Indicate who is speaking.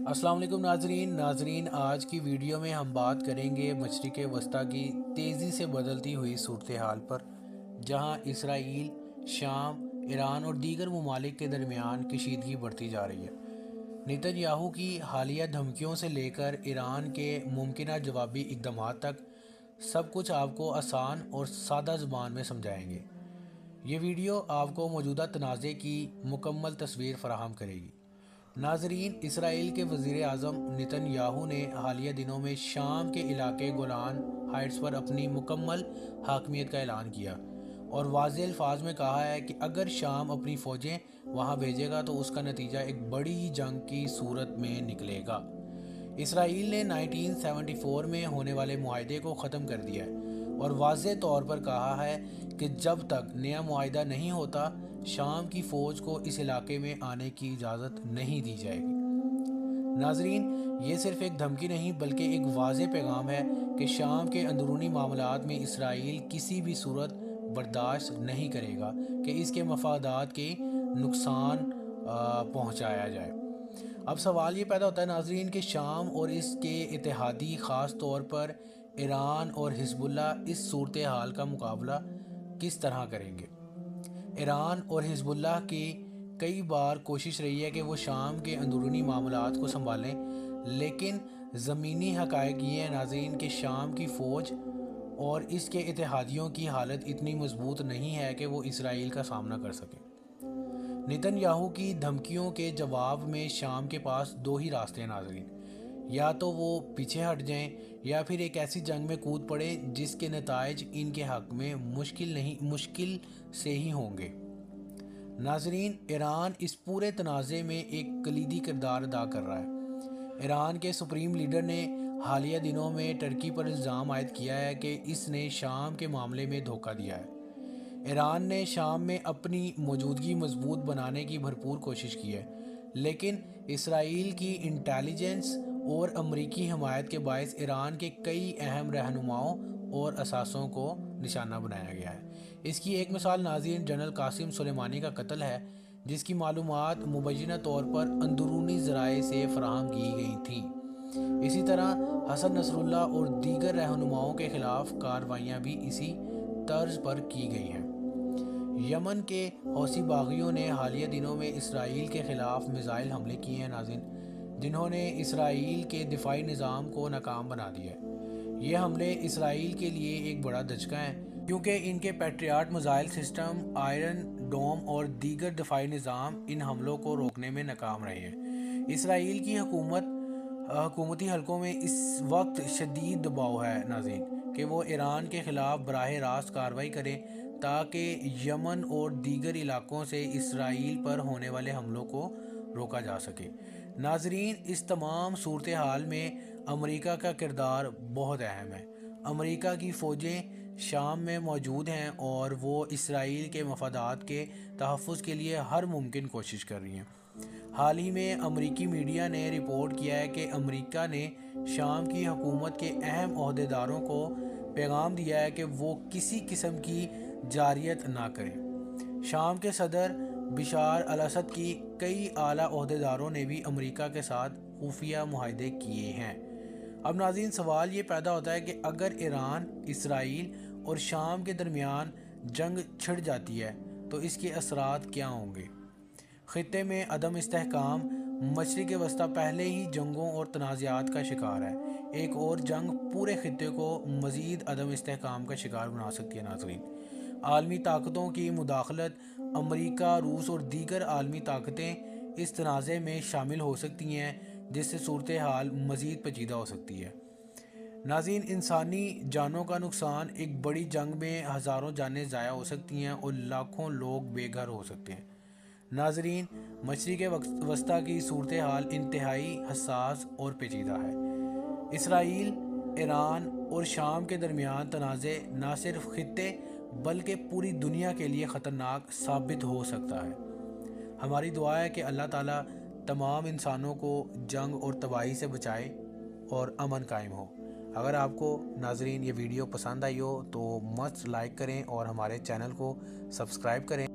Speaker 1: السلام علیکم ناظرین آج کی ویڈیو میں ہم بات کریں گے مشرق وسطیٰ کی تیزی سے بدلتی ہوئی صورتحال پر، جہاں اسرائیل، شام، ایران اور دیگر ممالک کے درمیان کشیدگی بڑھتی جا رہی ہے۔ نیتن یاہو کی حالیہ دھمکیوں سے لے کر ایران کے ممکنہ جوابی اقدامات تک، سب کچھ آپ کو آسان اور سادہ زبان میں سمجھائیں گے۔ یہ ویڈیو آپ کو موجودہ تنازع کی مکمل تصویر فراہم کرے گی۔ ناظرین، اسرائیل کے وزیر اعظم نیتن یاہو نے حالیہ دنوں میں شام کے علاقے گولان ہائٹس پر اپنی مکمل حاکمیت کا اعلان کیا اور واضح الفاظ میں کہا ہے کہ اگر شام اپنی فوجیں وہاں بھیجے گا تو اس کا نتیجہ ایک بڑی جنگ کی صورت میں نکلے گا۔ اسرائیل نے 1974 میں ہونے والے معاہدے کو ختم کر دیا ہے اور واضح طور پر کہا ہے کہ جب تک نیا معاہدہ نہیں ہوتا، شام کی فوج کو اس علاقے میں آنے کی اجازت نہیں دی جائے گی۔ ناظرین، یہ صرف ایک دھمکی نہیں بلکہ ایک واضح پیغام ہے کہ شام کے اندرونی معاملات میں اسرائیل کسی بھی صورت برداشت نہیں کرے گا کہ اس کے مفادات کے نقصان پہنچایا جائے۔ اب سوال یہ پیدا ہوتا ہے ناظرین کہ شام اور اس کے اتحادی، خاص طور پر ایران اور حزب اللہ، اس صورتحال کا مقابلہ کس طرح کریں گے؟ ایران اور حزب اللہ کی کئی بار کوشش رہی ہے کہ وہ شام کے اندرونی معاملات کو سنبھالیں، لیکن زمینی حقائق یہ ہیں ناظرین کہ شام کی فوج اور اس کے اتحادیوں کی حالت اتنی مضبوط نہیں ہے کہ وہ اسرائیل کا سامنا کر سکیں۔ نیتن یاہو کی دھمکیوں کے جواب میں شام کے پاس دو ہی راستے ہیں ناظرین، یا تو وہ پیچھے ہٹ جائیں یا پھر ایک ایسی جنگ میں کود پڑیں جس کے نتائج ان کے حق میں مشکل سے ہی ہوں گے۔ ناظرین، ایران اس پورے تنازع میں ایک کلیدی کردار ادا کر رہا ہے۔ ایران کے سپریم لیڈر نے حالیہ دنوں میں ترکی پر الزام عائد کیا ہے کہ اس نے شام کے معاملے میں دھوکہ دیا ہے۔ ایران نے شام میں اپنی موجودگی مضبوط بنانے کی بھرپور کوشش کی ہے، لیکن اسرائیل کی انٹیلیجنس اور امریکی حمایت کے باعث ایران کے کئی اہم رہنماؤں اور اثاثوں کو نشانہ بنایا گیا ہے۔ اس کی ایک مثال ناظرین جنرل قاسم سلیمانی کا قتل ہے، جس کی معلومات مبینہ طور پر اندرونی ذرائع سے فراہم کی گئی تھیں۔ اسی طرح حسن نصر اللہ اور دیگر رہنماؤں کے خلاف کارروائیاں بھی اسی طرز پر کی گئی ہیں۔ یمن کے حوثی باغیوں نے حالیہ دنوں میں اسرائیل کے خلاف میزائل حملے کیے ہیں ناظرین، جنہوں نے اسرائیل کے دفاعی نظام کو ناکام بنا دیا ہے۔ یہ حملے اسرائیل کے لیے ایک بڑا دھچکا ہے، کیونکہ ان کے patriot missile system, Iron Dome اور دیگر دفاعی نظام ان حملوں کو روکنے میں ناکام رہے ہیں۔ اسرائیل کی حکومتی حلقوں میں اس وقت شدید دباؤ ہے ناظرین کہ وہ ایران کے خلاف براہ راست کارروائی کریں تاکہ یمن اور دیگر علاقوں سے اسرائیل پر ہونے والے حملوں کو روکا جا سکے۔ ناظرین، اس تمام صورتحال میں امریکہ کا کردار بہت اہم ہے۔ امریکہ کی فوجیں شام میں موجود ہیں اور وہ اسرائیل کے مفادات کے تحفظ کے لیے ہر ممکن کوشش کر رہی ہیں۔ حال ہی میں امریکی میڈیا نے رپورٹ کیا ہے کہ امریکہ نے شام کی حکومت کے اہم عہدیداروں کو پیغام دیا ہے کہ وہ کسی قسم کی جارحیت نہ کریں۔ شام کے صدر بشار الاسد کی کئی اعلیٰ عہدیداروں نے بھی امریکہ کے ساتھ خفیہ معاہدے کیے ہیں۔ اب ناظرین، سوال یہ پیدا ہوتا ہے کہ اگر ایران، اسرائیل اور شام کے درمیان جنگ چھڑ جاتی ہے تو اس کے اثرات کیا ہوں گے؟ خطے میں عدم استحکام۔ مشرق وسطیٰ پہلے ہی جنگوں اور تنازعات کا شکار ہے۔ ایک اور جنگ پورے خطے کو مزید عدم استحکام کا شکار بنا سکتی ہے ناظرین۔ عالمی طاقتوں کی مداخلت، امریکہ، روس اور دیگر عالمی طاقتیں اس تنازع میں شامل ہو سکتی ہیں، جس سے صورتحال مزید پیچیدہ ہو سکتی ہے۔ ناظرین، انسانی جانوں کا نقصان، ایک بڑی جنگ میں ہزاروں جانیں ضائع ہو سکتی ہیں اور لاکھوں لوگ بے گھر ہو سکتے ہیں۔ ناظرین، مشرق وسطیٰ کی صورتحال انتہائی حساس اور پیچیدہ ہے۔ اسرائیل، ایران اور شام کے درمیان تنازع نہ صرف خطے بلکہ پوری دنیا کے لیے خطرناک ثابت ہو سکتا ہے۔ ہماری دعا ہے کہ اللہ تعالیٰ تمام انسانوں کو جنگ اور تباہی سے بچائے اور امن قائم ہو۔ اگر آپ کو ناظرین یہ ویڈیو پسند آئی ہو تو مست لائک کریں اور ہمارے چینل کو سبسکرائب کریں۔